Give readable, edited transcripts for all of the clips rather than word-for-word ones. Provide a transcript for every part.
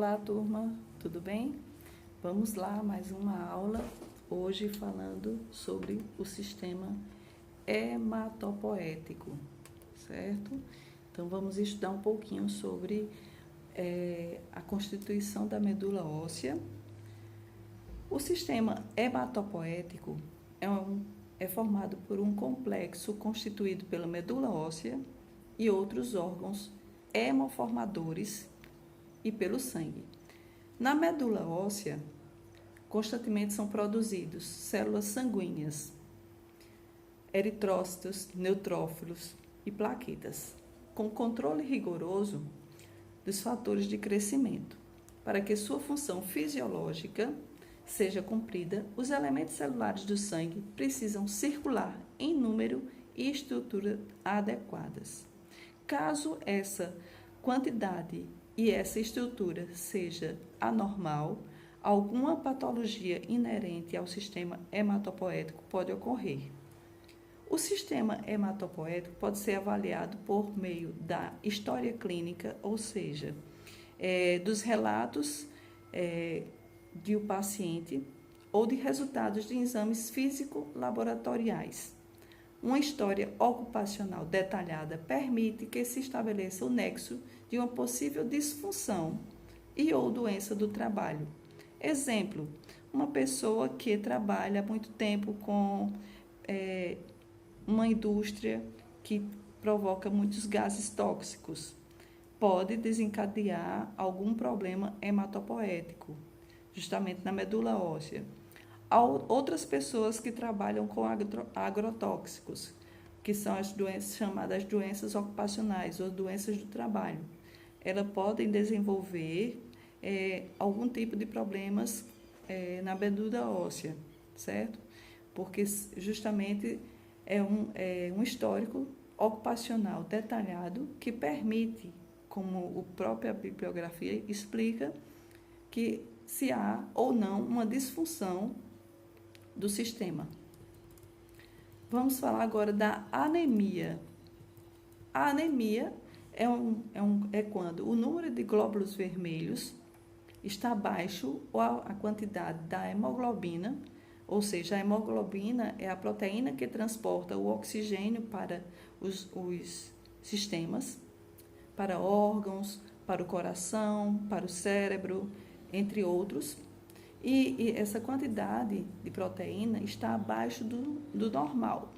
Olá, turma, tudo bem? Vamos lá, mais uma aula, hoje falando sobre o sistema hematopoético, certo? Então, vamos estudar um pouquinho sobre a constituição da medula óssea. O sistema hematopoético é formado por um complexo constituído pela medula óssea e outros órgãos hemoformadores e pelo sangue. Na medula óssea, constantemente são produzidos células sanguíneas, eritrócitos, neutrófilos e plaquetas, com controle rigoroso dos fatores de crescimento. Para que sua função fisiológica seja cumprida, os elementos celulares do sangue precisam circular em número e estrutura adequadas. Caso essa quantidade e essa estrutura seja anormal, alguma patologia inerente ao sistema hematopoético pode ocorrer. O sistema hematopoético pode ser avaliado por meio da história clínica, ou seja, dos relatos de o paciente ou de resultados de exames físico-laboratoriais. Uma história ocupacional detalhada permite que se estabeleça o nexo de uma possível disfunção e ou doença do trabalho. Exemplo, uma pessoa que trabalha há muito tempo com uma indústria que provoca muitos gases tóxicos pode desencadear algum problema hematopoético, justamente na medula óssea. Há outras pessoas que trabalham com agrotóxicos, que são as doenças chamadas doenças ocupacionais ou doenças do trabalho. Elas podem desenvolver algum tipo de problemas na medula óssea, certo? Porque justamente é um histórico ocupacional detalhado que permite, como a própria bibliografia explica, que se há ou não uma disfunção do sistema. Vamos falar agora da anemia. A anemia é quando o número de glóbulos vermelhos está abaixo ou a quantidade da hemoglobina, ou seja, a hemoglobina é a proteína que transporta o oxigênio para os sistemas, para órgãos, para o coração, para o cérebro, entre outros. E essa quantidade de proteína está abaixo do normal.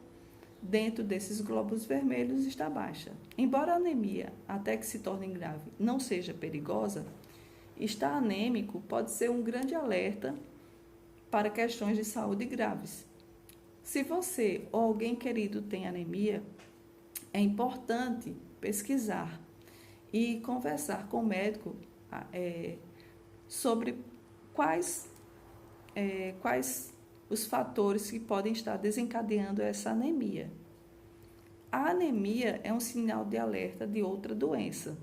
Dentro desses glóbulos vermelhos está baixa. Embora a anemia, até que se torne grave, não seja perigosa, estar anêmico pode ser um grande alerta para questões de saúde graves. Se você ou alguém querido tem anemia, é importante pesquisar e conversar com o médico sobre quais os fatores que podem estar desencadeando essa anemia. A anemia é um sinal de alerta de outra doença.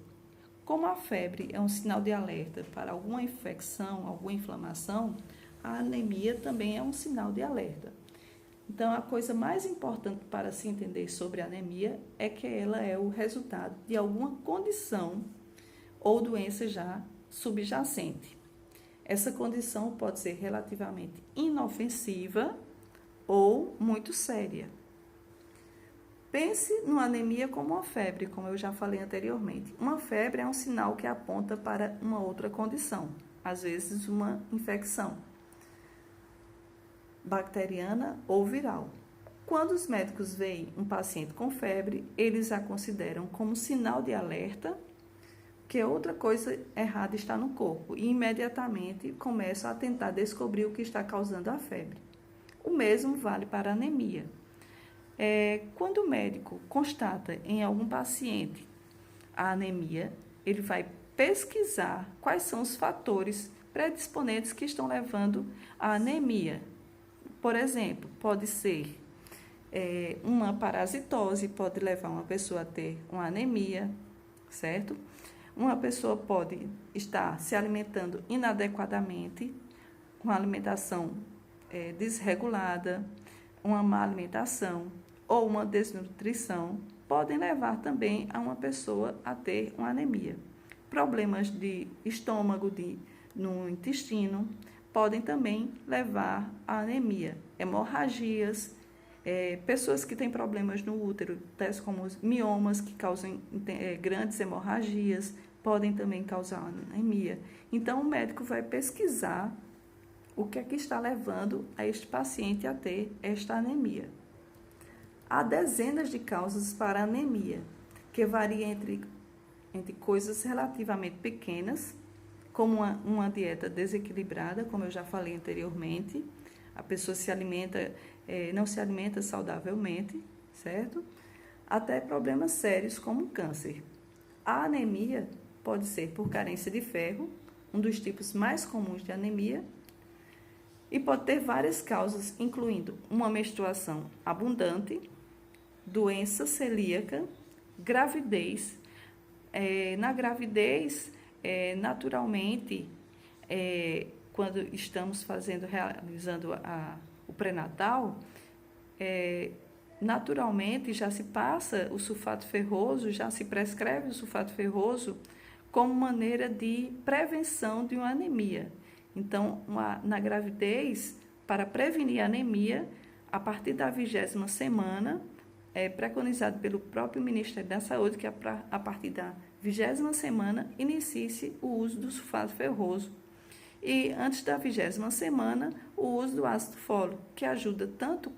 Como a febre é um sinal de alerta para alguma infecção, alguma inflamação, a anemia também é um sinal de alerta. Então, a coisa mais importante para se entender sobre a anemia é que ela é o resultado de alguma condição ou doença já subjacente. Essa condição pode ser relativamente inofensiva ou muito séria. Pense numa anemia como uma febre, como eu já falei anteriormente. Uma febre é um sinal que aponta para uma outra condição, às vezes uma infecção bacteriana ou viral. Quando os médicos veem um paciente com febre, eles a consideram como sinal de alerta que outra coisa errada está no corpo e imediatamente começam a tentar descobrir o que está causando a febre. O mesmo vale para a anemia. Quando o médico constata em algum paciente a anemia, ele vai pesquisar quais são os fatores predisponentes que estão levando à anemia. Por exemplo, pode ser uma parasitose, pode levar uma pessoa a ter uma anemia, certo? Uma pessoa pode estar se alimentando inadequadamente, com alimentação desregulada, uma má alimentação ou uma desnutrição, podem levar também a uma pessoa a ter uma anemia. Problemas de estômago, no intestino, podem também levar à anemia. Hemorragias, pessoas que têm problemas no útero, tais como os miomas, que causam grandes hemorragias, podem também causar anemia. Então, o médico vai pesquisar o que é que está levando a este paciente a ter esta anemia. Há dezenas de causas para a anemia, que variam entre coisas relativamente pequenas, como uma dieta desequilibrada, como eu já falei anteriormente, a pessoa não se alimenta saudavelmente, certo? Até problemas sérios como câncer. A anemia pode ser por carência de ferro, um dos tipos mais comuns de anemia, e pode ter várias causas, incluindo uma menstruação abundante, doença celíaca, gravidez. Na gravidez, naturalmente, quando estamos realizando o pré-natal, naturalmente já se passa o sulfato ferroso, já se prescreve o sulfato ferroso como maneira de prevenção de uma anemia. Então, na gravidez, para prevenir a anemia, a partir da 20ª semana, é preconizado pelo próprio Ministério da Saúde que a partir da 20ª semana inicie-se o uso do sulfato ferroso. E antes da 20ª semana, o uso do ácido fólico, que ajuda tanto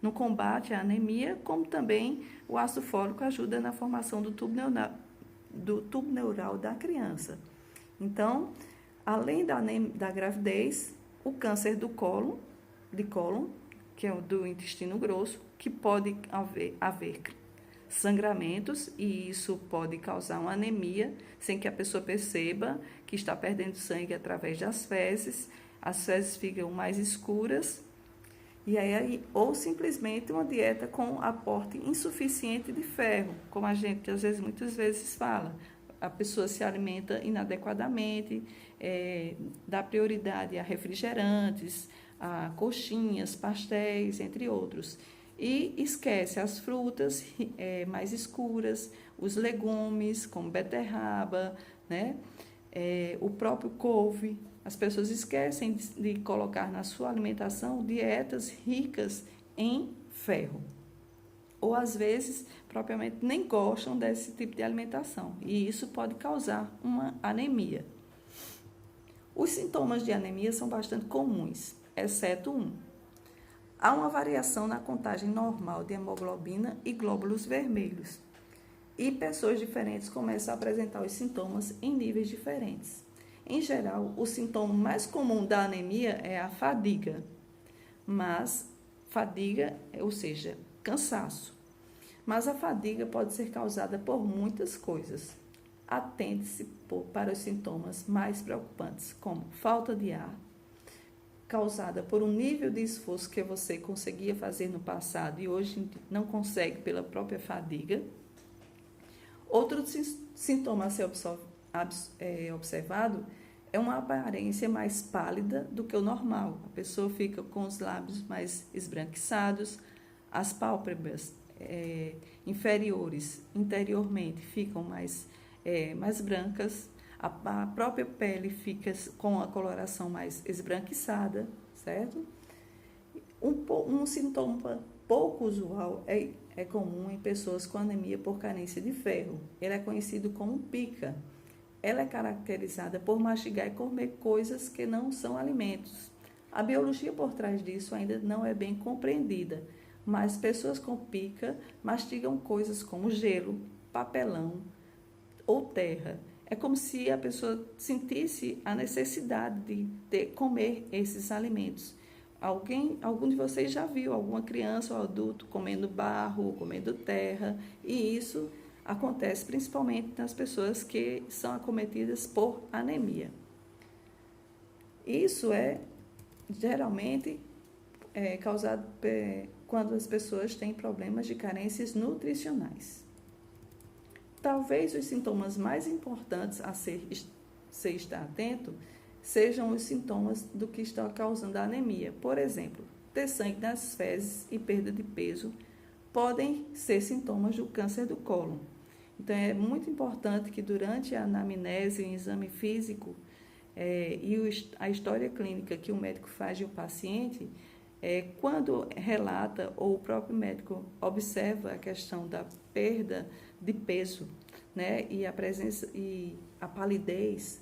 no combate à anemia, como também o ácido fólico ajuda na formação do tubo neural da criança. Então, além da gravidez, o câncer de cólon, que é o do intestino grosso, que pode haver sangramentos, e isso pode causar uma anemia, sem que a pessoa perceba que está perdendo sangue através das fezes. As fezes ficam mais escuras, ou simplesmente uma dieta com aporte insuficiente de ferro, como a gente muitas vezes fala. A pessoa se alimenta inadequadamente, dá prioridade a refrigerantes, a coxinhas, pastéis, entre outros. E esquece as frutas mais escuras, os legumes, como beterraba, né? O próprio couve. As pessoas esquecem de colocar na sua alimentação dietas ricas em ferro. Ou, às vezes, propriamente nem gostam desse tipo de alimentação. E isso pode causar uma anemia. Os sintomas de anemia são bastante comuns, exceto um. Há uma variação na contagem normal de hemoglobina e glóbulos vermelhos. E pessoas diferentes começam a apresentar os sintomas em níveis diferentes. Em geral, o sintoma mais comum da anemia é a fadiga. Ou seja, cansaço. Mas a fadiga pode ser causada por muitas coisas. Atende-se para os sintomas mais preocupantes, como falta de ar, causada por um nível de esforço que você conseguia fazer no passado e hoje não consegue pela própria fadiga. Outro sintoma a ser observado é uma aparência mais pálida do que o normal. A pessoa fica com os lábios mais esbranquiçados, as pálpebras inferiores interiormente ficam mais brancas, a própria pele fica com a coloração mais esbranquiçada, certo? Um sintoma pouco usual é comum em pessoas com anemia por carência de ferro. Ele é conhecido como pica. Ela é caracterizada por mastigar e comer coisas que não são alimentos. A biologia por trás disso ainda não é bem compreendida, mas pessoas com pica mastigam coisas como gelo, papelão ou terra. É como se a pessoa sentisse a necessidade de comer esses alimentos. Algum de vocês já viu alguma criança ou adulto comendo barro, comendo terra, e isso acontece principalmente nas pessoas que são acometidas por anemia. Isso geralmente causado quando as pessoas têm problemas de carências nutricionais. Talvez os sintomas mais importantes a ser estar atento sejam os sintomas do que está causando a anemia. Por exemplo, ter sangue nas fezes e perda de peso podem ser sintomas do câncer do cólon. Então, é muito importante que durante a anamnese, o exame físico a história clínica que o médico faz de um paciente, quando relata ou o próprio médico observa a questão da perda de peso, né, e a presença e a palidez,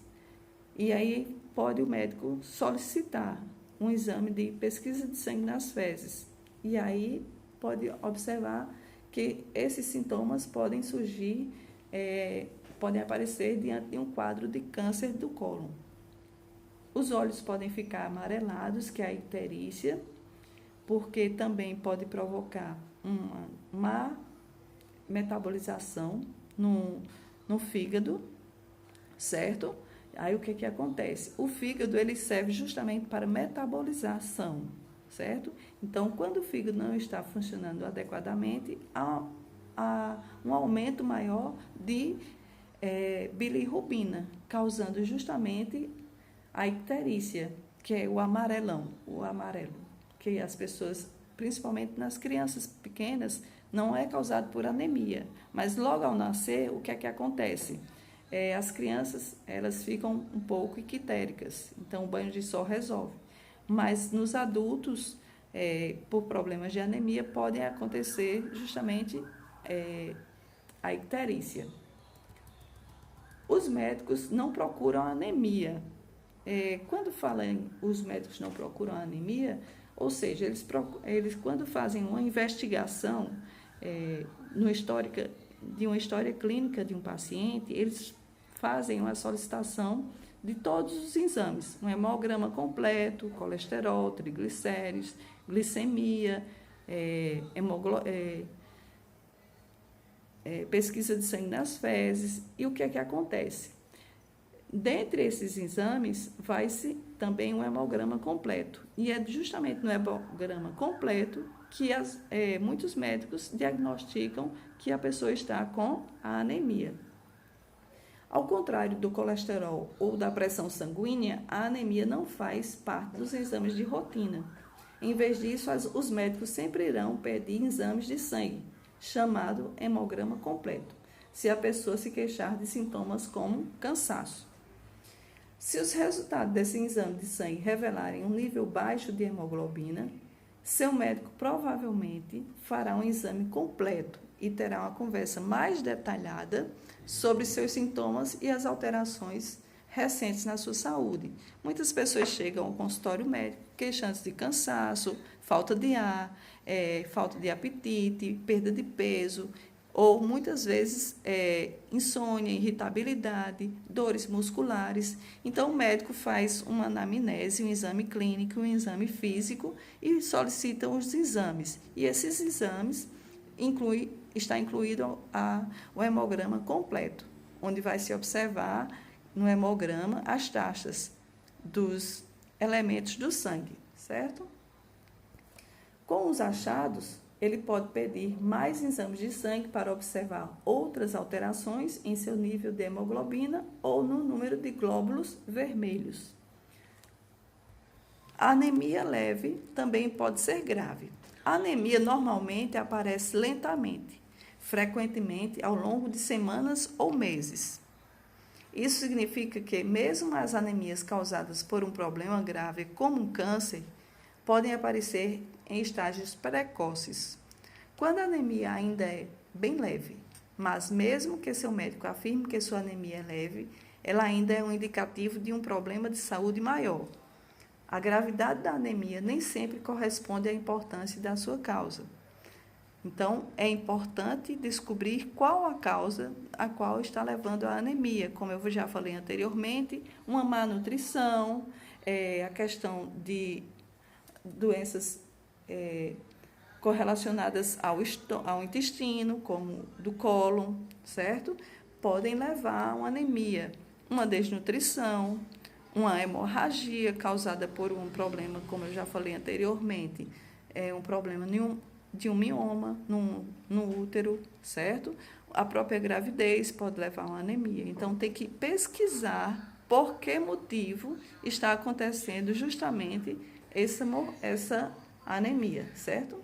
e aí pode o médico solicitar um exame de pesquisa de sangue nas fezes. E aí pode observar que esses sintomas podem surgir, podem aparecer diante de um quadro de câncer do cólon. Os olhos podem ficar amarelados, que é a icterícia, porque também pode provocar uma má metabolização no fígado, certo? Aí o que acontece? O fígado ele serve justamente para metabolização, certo? Então, quando o fígado não está funcionando adequadamente, há um aumento maior de bilirrubina, causando justamente a icterícia, que é o amarelo, que as pessoas, principalmente nas crianças pequenas, não é causado por anemia, mas logo ao nascer, o que é que acontece? As crianças, elas ficam um pouco ictéricas, então o banho de sol resolve. Mas nos adultos, por problemas de anemia, podem acontecer justamente a icterícia. Os médicos não procuram anemia. Quando falam os médicos não procuram anemia, ou seja, eles quando fazem uma investigação de uma história clínica de um paciente, eles fazem uma solicitação de todos os exames, um hemograma completo, colesterol, triglicéridos, glicemia, pesquisa de sangue nas fezes. E o que é que acontece? Dentre esses exames, vai-se também um hemograma completo. E é justamente no hemograma completo que muitos médicos diagnosticam que a pessoa está com a anemia. Ao contrário do colesterol ou da pressão sanguínea, a anemia não faz parte dos exames de rotina. Em vez disso, os médicos sempre irão pedir exames de sangue, chamado hemograma completo, se a pessoa se queixar de sintomas como cansaço. Se os resultados desse exame de sangue revelarem um nível baixo de hemoglobina, seu médico provavelmente fará um exame completo e terá uma conversa mais detalhada sobre seus sintomas e as alterações recentes na sua saúde. Muitas pessoas chegam ao consultório médico queixando-se de cansaço, falta de ar, falta de apetite, perda de peso, ou muitas vezes insônia, irritabilidade, dores musculares. Então o médico faz uma anamnese, um exame clínico, um exame físico e solicita os exames. E esses exames está incluído o hemograma completo, onde vai se observar no hemograma as taxas dos elementos do sangue, certo? Com os achados, ele pode pedir mais exames de sangue para observar outras alterações em seu nível de hemoglobina ou no número de glóbulos vermelhos. A anemia leve também pode ser grave. A anemia normalmente aparece lentamente, frequentemente ao longo de semanas ou meses. Isso significa que, mesmo as anemias causadas por um problema grave, como um câncer, podem aparecer em estágios precoces. Quando a anemia ainda é bem leve, mas mesmo que seu médico afirme que sua anemia é leve, ela ainda é um indicativo de um problema de saúde maior. A gravidade da anemia nem sempre corresponde à importância da sua causa. Então, é importante descobrir qual a causa a qual está levando a anemia. Como eu já falei anteriormente, uma má nutrição, a questão de doenças correlacionadas ao intestino, como do cólon, certo? Podem levar a uma anemia, uma desnutrição, uma hemorragia causada por um problema, como eu já falei anteriormente, um problema de um mioma no útero, certo? A própria gravidez pode levar a uma anemia. Então, tem que pesquisar por que motivo está acontecendo justamente essa anemia, certo?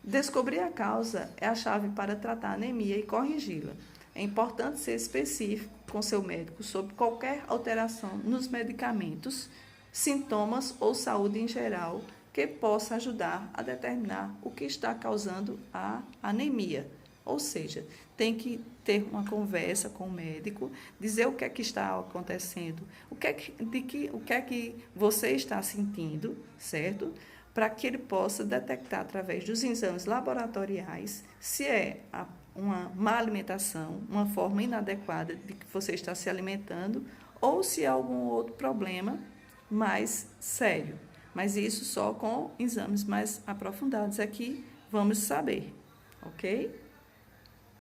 Descobrir a causa é a chave para tratar a anemia e corrigi-la. É importante ser específico com seu médico sobre qualquer alteração nos medicamentos, sintomas ou saúde em geral que possa ajudar a determinar o que está causando a anemia. Ou seja, tem que ter uma conversa com o médico, dizer o que é que está acontecendo, o que é que você está sentindo, certo? Para que ele possa detectar através dos exames laboratoriais se é uma má alimentação, uma forma inadequada de que você está se alimentando ou se é algum outro problema mais sério. Mas isso só com exames mais aprofundados é que vamos saber, ok?